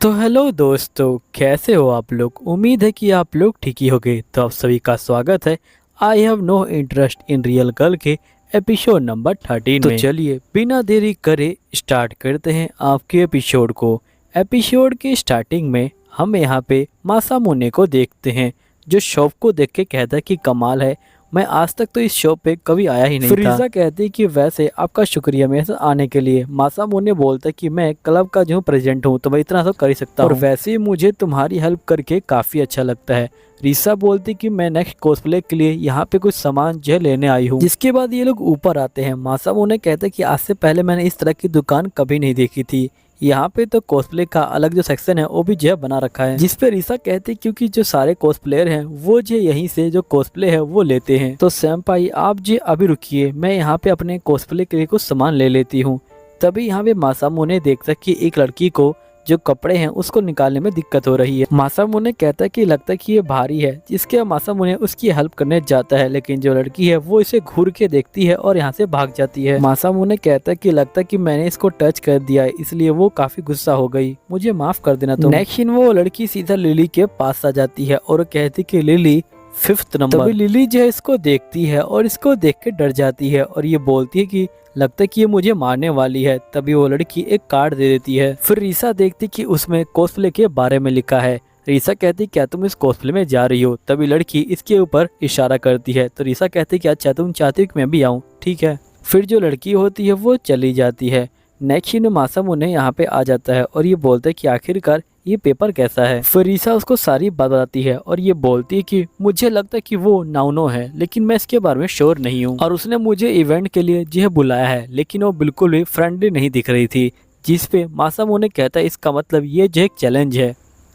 तो हेलो दोस्तों, कैसे हो आप लोग। उम्मीद है कि आप लोग ठीक ही होंगे। तो आप सभी का स्वागत है I have no interest in real girl के एपिसोड नंबर 13 में। तो चलिए बिना देरी करे स्टार्ट करते हैं आपके एपिसोड को। एपिसोड के स्टार्टिंग में हम यहाँ पे मासामुने को देखते हैं, जो शॉप को देख के कहता है कि कमाल है, मैं आज तक तो इस शॉप पे कभी आया ही नहीं था। फ्रीजा कहती है कि वैसे आपका शुक्रिया मेरे साथ आने के लिए। मासामुने बोलता है कि मैं क्लब का जो प्रेसिडेंट हूँ तो मैं इतना तो कर ही सकता हूँ, और वैसे ही मुझे तुम्हारी हेल्प करके काफी अच्छा लगता है। रीसा बोलती कि मैं नेक्स्ट कॉस्प्ले के लिए यहाँ पे कुछ सामान जो है लेने आई हूँ। जिसके बाद ये लोग ऊपर आते हैं। मासामुने कहते हैं कि आज से पहले मैंने इस तरह की दुकान कभी नहीं देखी थी। यहाँ पे तो कॉस्प्ले का अलग जो सेक्शन है वो भी जो है बना रखा है, जिस पे रीसा कहती क्योंकि जो सारे कॉस्प्लेयर हैं वो जो यहीं से जो कॉस्प्ले है वो लेते हैं। तो सैम्पाई आप जी अभी रुकिए, मैं यहाँ पे अपने कॉस्प्ले के लिए कुछ सामान ले लेती हूँ। तभी यहाँ पे मासामुने देखता कि एक लड़की को जो कपड़े हैं उसको निकालने में दिक्कत हो रही है। मासामुने कहता है कि लगता है कि ये भारी है, जिसके मासामुने उसकी हेल्प करने जाता है, लेकिन जो लड़की है वो इसे घूर के देखती है और यहाँ से भाग जाती है। मासामुने कहता है कि लगता है कि मैंने इसको टच कर दिया है, इसलिए वो काफी गुस्सा हो गई, मुझे माफ कर देना। तो नेक्स्ट सीन वो लड़की सीधा लिली के पास आ जाती है और कहती कि लिली 5th नंबर। तभी लिली जो है इसको देखती है और इसको देख के डर जाती है और ये बोलती है कि लगता है कि ये मुझे मारने वाली है। तभी वो लड़की एक कार्ड दे देती है। फिर रीसा देखती कि उसमें कॉस्प्ले के बारे में लिखा है। रीसा कहती क्या तुम इस कॉस्प्ले में जा रही हो। तभी लड़की इसके ऊपर इशारा करती है। तो रीसा कहती कि अच्छा तुम चाहती हो कि मैं भी आऊँ, ठीक है। फिर जो लड़की होती है वो चली जाती है। नेक्स्ट सीन में मासामुने यहाँ पे आ जाता है और ये बोलता है कि आखिरकार ये पेपर कैसा है। फरीसा उसको सारी बात बताती है और ये बोलती है कि मुझे लगता है कि वो नाउनो है, लेकिन मैं इसके बारे में श्योर नहीं हूँ, और उसने मुझे इवेंट के लिए जो है बुलाया है, लेकिन वो बिल्कुल भी फ्रेंडली नहीं दिख रही थी। जिस पे मासामुने कहता है इसका मतलब ये जो एक चैलेंज है,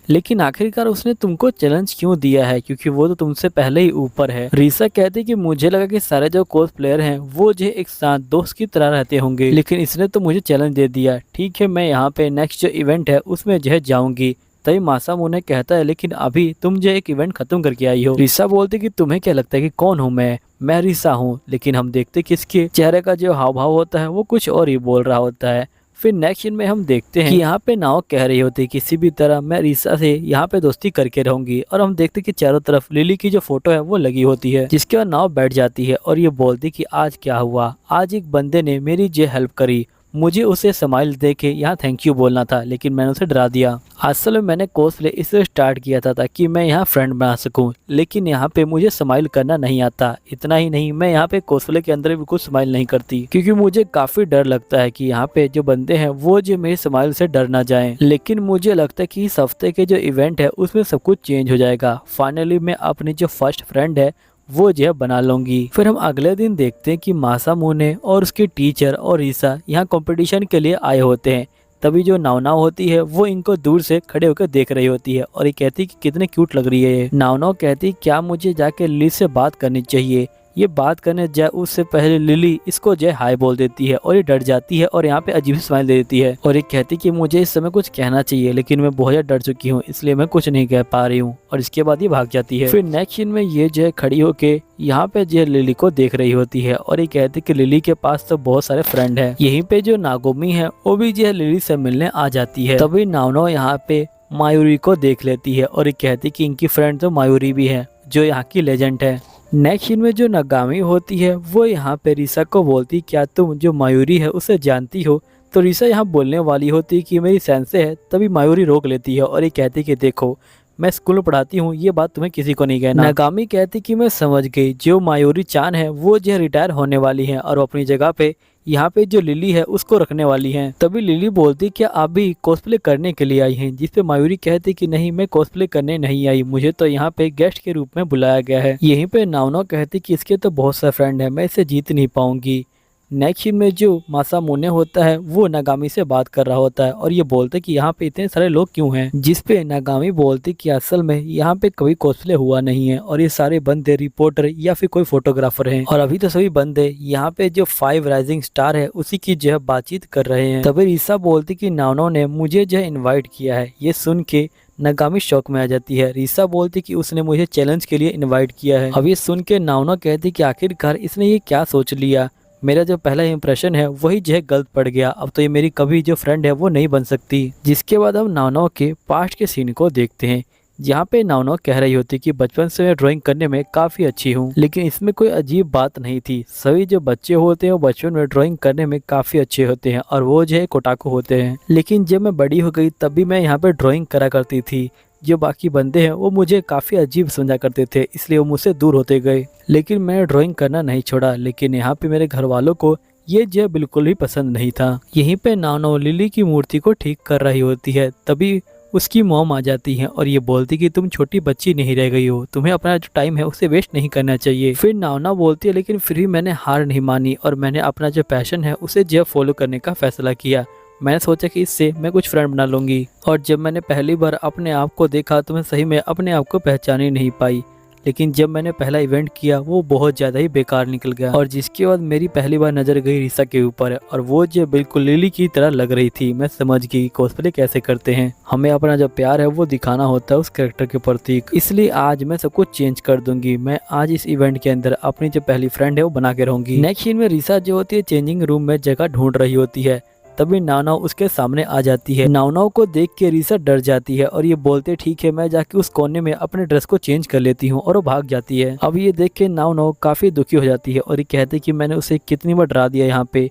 लेकिन आखिरकार उसने तुमको चैलेंज क्यों दिया है, क्योंकि वो तो तुमसे पहले ही ऊपर है। रीसा कहती कि मुझे लगा कि सारे जो कोच प्लेयर हैं वो जो एक साथ दोस्त की तरह रहते होंगे, लेकिन इसने तो मुझे चैलेंज दे दिया। ठीक है, मैं यहाँ पे नेक्स्ट जो इवेंट है उसमें जो है जाऊंगी। तभी मासामुने कहता है लेकिन अभी तुम जो एक इवेंट खत्म करके आई हो। रीसा बोलती कि तुम्हें क्या लगता है कि कौन हूँ मैं रीसा हूँ। लेकिन हम देखते कि इसके चेहरे का जो हाव भाव होता है वो कुछ और ही बोल रहा होता है। फिर नेक्स्ट सीन में हम देखते हैं कि यहाँ पे नाव कह रही होती है किसी भी तरह मैं रीसा से यहाँ पे दोस्ती करके रहूंगी, और हम देखते कि चारों तरफ लिली की जो फोटो है वो लगी होती है, जिसके बाद नाव बैठ जाती है और ये बोलती कि आज क्या हुआ, आज एक बंदे ने मेरी जो हेल्प करी, मुझे उसे स्माइल दे के यहाँ थैंक यू बोलना था, लेकिन मैंने उसे डरा दिया। असल में मैंने कॉस्प्ले इसलिए स्टार्ट किया था ताकि मैं यहाँ फ्रेंड बना सकूं, लेकिन यहाँ पे मुझे स्माइल करना नहीं आता। इतना ही नहीं, मैं यहाँ पे कॉस्प्ले के अंदर बिल्कुल स्माइल नहीं करती, क्योंकि मुझे काफी डर लगता है कि यहाँ पे जो बंदे हैं वो जो मेरे स्माइल से डर ना जाएं। लेकिन मुझे लगता है कि इस हफ्ते के जो इवेंट है उसमें सब कुछ चेंज हो जाएगा। फाइनली मैं अपनी जो फर्स्ट फ्रेंड है वो जो है बना लूंगी। फिर हम अगले दिन देखते हैं कि मासामुने और उसके टीचर और रीसा यहाँ कंपटीशन के लिए आए होते हैं। तभी जो नाव होती है वो इनको दूर से खड़े होकर देख रही होती है और ये कहती है कि कितने क्यूट लग रही है ये। नाव कहती क्या मुझे जाके लिली से बात करनी चाहिए। ये बात करने जाए उससे पहले लिली इसको जो हाय बोल देती है और ये डर जाती है और यहाँ पे अजीब स्माइल दे देती है और ये कहती कि मुझे इस समय कुछ कहना चाहिए, लेकिन मैं बहुत ज्यादा डर चुकी हूँ इसलिए मैं कुछ नहीं कह पा रही हूँ, और इसके बाद ये भाग जाती है। फिर नेक्स्ट सीन में ये जो है खड़ी होके यहाँ पे जो लिली को देख रही होती है और ये कहती कि लिली के पास तो बहुत सारे फ्रेंड है। यहीं पे जो नागोमी है वो भी जो है लिली से मिलने आ जाती है। तभी नावनो यहाँ पे मायूरी को देख लेती है और ये कहती कि इनकी फ्रेंड तो मायूरी भी है जो यहाँ की लेजेंड है। नेक्स्ट सीन में जो नागामी होती है वो यहाँ पे रीसा को बोलती क्या तुम जो मायूरी है उसे जानती हो। तो रीसा यहाँ बोलने वाली होती कि मेरी सेंसे है, तभी मायूरी रोक लेती है और ये कहती कि देखो मैं स्कूल में पढ़ाती हूँ, ये बात तुम्हें किसी को नहीं कहना। नागामी कहती कि मैं समझ गई, जो मायूरी चान है वो जो रिटायर होने वाली है और वो अपनी जगह पे यहाँ पे जो लिली है उसको रखने वाली हैं। तभी लिली बोलती क्या आप भी कॉस्प्ले करने के लिए आई हैं, जिस पे मायूरी कहती कि नहीं मैं कॉस्प्ले करने नहीं आई, मुझे तो यहाँ पे गेस्ट के रूप में बुलाया गया है। यहीं पे नावनो कहती कि इसके तो बहुत सारे फ्रेंड है, मैं इसे जीत नहीं पाऊंगी। नेक्स्ट सीन में जो मासामुने होता है वो नागामी से बात कर रहा होता है और ये बोलते कि यहाँ पे इतने सारे लोग क्यों हैं, जिस पे नागामी बोलती कि असल में यहाँ पे कभी कॉस्प्ले हुआ नहीं है और ये सारे बंदे रिपोर्टर या फिर कोई फोटोग्राफर हैं, और अभी तो सभी बंदे यहाँ पे जो 5 राइजिंग स्टार है उसी की जो है बातचीत कर रहे हैं। तभी रीसा बोलती कि नावनो ने मुझे जो है इन्वाइट किया है। ये सुन के नागामी शौक में आ जाती है। रीसा बोलती कि उसने मुझे चैलेंज के लिए इनवाइट किया है। अब ये सुन के नावनो कहती कि आखिरकार इसने ये क्या सोच लिया, मेरा जो पहला इंप्रेशन है वही जो है गलत पड़ गया। अब तो ये मेरी कभी जो फ्रेंड है वो नहीं बन सकती। जिसके बाद हम नाव के पास्ट के सीन को देखते हैं, जहाँ पे नाव कह रही होती कि बचपन से मैं ड्राइंग करने में काफ़ी अच्छी हूँ। लेकिन इसमें कोई अजीब बात नहीं थी। सभी जो बच्चे होते हैं वो बचपन में ड्राइंग करने में काफ़ी अच्छे होते हैं और वो जो है कोटाकू होते हैं। लेकिन जब मैं बड़ी हो गई तब भी मैं यहाँ पे ड्राइंग करा करती थी। जो बाकी बंदे हैं वो मुझे काफ़ी अजीब समझा करते थे, इसलिए वो मुझसे दूर होते गए। लेकिन मैंने ड्राइंग करना नहीं छोड़ा। लेकिन यहाँ पे मेरे घर वालों को ये जो बिल्कुल भी पसंद नहीं था। यहीं पे नानो लिली की मूर्ति को ठीक कर रही होती है, तभी उसकी मॉम आ जाती है और ये बोलती कि तुम छोटी बच्ची नहीं रह गई हो, तुम्हें अपना जो टाइम है उसे वेस्ट नहीं करना चाहिए। फिर नावना बोलती है लेकिन फिर भी मैंने हार नहीं मानी और मैंने अपना जो पैशन है उसे जो फॉलो करने का फैसला किया। मैंने सोचा कि इससे मैं कुछ फ्रेंड बना लूँगी। और जब मैंने पहली बार अपने आप को देखा तो मैं सही में अपने आप को पहचान ही नहीं पाई। लेकिन जब मैंने पहला इवेंट किया वो बहुत ज़्यादा ही बेकार निकल गया। और जिसके बाद मेरी पहली बार नज़र गई रिसा के ऊपर और वो जो बिल्कुल लिली की तरह लग रही थी। मैं समझ गई कॉस्प्ले कैसे करते हैं, हमें अपना जो प्यार है वो दिखाना होता है उस कैरेक्टर के प्रति। इसलिए आज मैं सब कुछ चेंज कर दूंगी। मैं आज इस इवेंट के अंदर अपनी जो पहली फ्रेंड है वो बना के रहूंगी। नेक्स्ट सीन में रिसा जो होती है चेंजिंग रूम में जगह ढूंढ रही होती है, तभी नाव उसके सामने आ जाती है। नाव को देख के रिसा डर जाती है और ये बोलते ठीक है मैं जाके उस कोने में अपने ड्रेस को चेंज कर लेती हूँ, और वो भाग जाती है। अब ये देख के नाव काफी दुखी हो जाती है और ये कहते कि मैंने उसे कितनी बार डरा दिया यहाँ पे।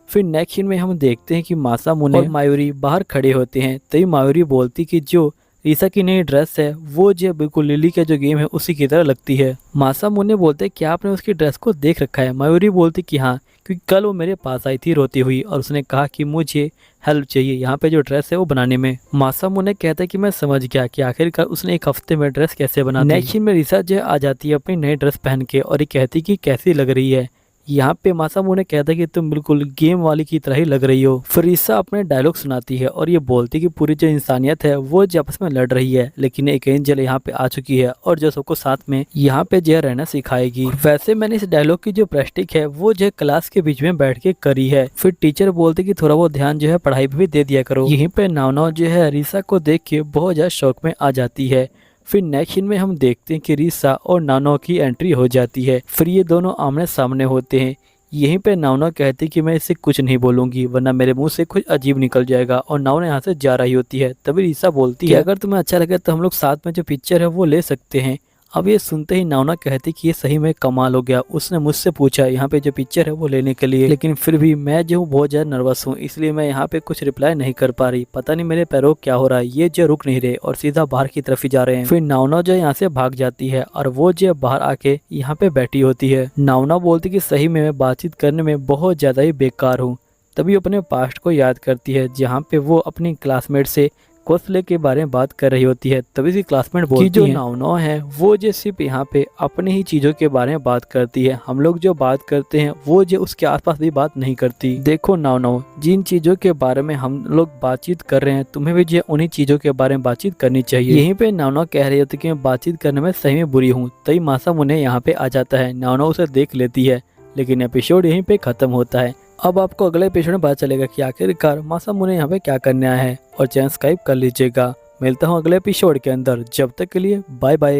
फिर नेक्स्ट सीन में हम देखते हैं कि मासामुने और मायूरी बाहर खड़े होते हैं। तभी मायूरी बोलती कि जो रिसा की नई ड्रेस है वो जो बिल्कुल लिली का जो गेम है उसी की तरह लगती है। मासामुने बोलते कि आपने उसकी ड्रेस को देख रखा है। मायूरी बोलती कि हाँ, क्योंकि कल वो मेरे पास आई थी रोती हुई और उसने कहा कि मुझे हेल्प चाहिए यहाँ पे जो ड्रेस है वो बनाने में। मासामुने कहता है कि मैं समझ गया कि आखिरकार उसने एक हफ्ते में ड्रेस कैसे बना दी। नेक्स्ट सीन में रिसा जो आ जाती है अपनी नई ड्रेस पहन के और ये कहती कि कैसी लग रही है। यहाँ पे मासामुने कहता है कि तुम बिल्कुल गेम वाली की तरह ही लग रही हो। फिर रिसा अपने डायलॉग सुनाती है और ये बोलती कि पूरी जो इंसानियत है वो जो आपस में लड़ रही है, लेकिन एक एंजल यहाँ पे आ चुकी है और जो सबको साथ में यहाँ पे जो रहना सिखाएगी। वैसे मैंने इस डायलॉग की जो प्रैक्टिस है वो जो क्लास के बीच में बैठ के करी है। फिर टीचर बोलते कि थोड़ा बहुत ध्यान जो है पढ़ाई पे भी दे दिया करो। यहीं पे नाव जो है रिसा को देख के बहुत ज्यादा शौक में आ जाती है। फिर नेक्स्ट सीन में हम देखते हैं कि रिसा और नानो की एंट्री हो जाती है। फिर ये दोनों आमने सामने होते हैं। यहीं पे नावना कहती कि मैं इससे कुछ नहीं बोलूंगी वरना मेरे मुंह से कुछ अजीब निकल जाएगा, और नावना यहाँ से जा रही होती है। तभी रिसा बोलती है अगर तुम्हें अच्छा लगे तो हम लोग साथ में जो पिक्चर है वो ले सकते हैं। अब ये सुनते ही नावना कहती कि ये सही में कमाल हो गया। उसने मुझसे पूछा यहाँ पे जो पिक्चर है वो लेने के लिए, लेकिन फिर भी मैं जो हूँ बहुत ज़्यादा नर्वस हूँ, इसलिए मैं यहाँ पे कुछ रिप्लाई नहीं कर पा रही। पता नहीं मेरे पैरों क्या हो रहा है, ये जो रुक नहीं रहे और सीधा बाहर की तरफ ही जा रहे हैं। फिर नावना जो यहाँ से भाग जाती है और वो जो बाहर आके यहाँ पे बैठी होती है। नावना बोलती कि सही में मैं बातचीत करने में बहुत ज़्यादा ही बेकार हूँ। तभी अपने पास्ट को याद करती है जहाँ पे वो अपनी क्लासमेट से कॉस्प्ले के बारे में बात कर रही होती है। तभी से क्लासमेट बोलती है जो नाव है वो जो सिर्फ यहाँ पे अपनी ही चीज़ों के बारे में बात करती है, हम लोग जो बात करते हैं वो जो उसके आसपास भी बात नहीं करती। देखो नाव, जिन चीज़ों के बारे में हम लोग बातचीत कर रहे हैं तुम्हें भी जो उन्हीं चीज़ों के बारे में बातचीत करनी चाहिए। यहीं पे नाव कह रही होती कि मैं बातचीत करने में सही में बुरी हूँ। तभी मासामुने यहाँ पे आ जाता है। नाव उसे देख लेती है, लेकिन एपिसोड यहीं पे खत्म होता है। अब आपको अगले एपिसोड में पता चलेगा कि आखिरकार मासामुने यहाँ पे क्या करने आया है, और चैनल सब्सक्राइब कर लीजिएगा। मिलता हूँ अगले एपिसोड के अंदर, जब तक के लिए बाय बाय।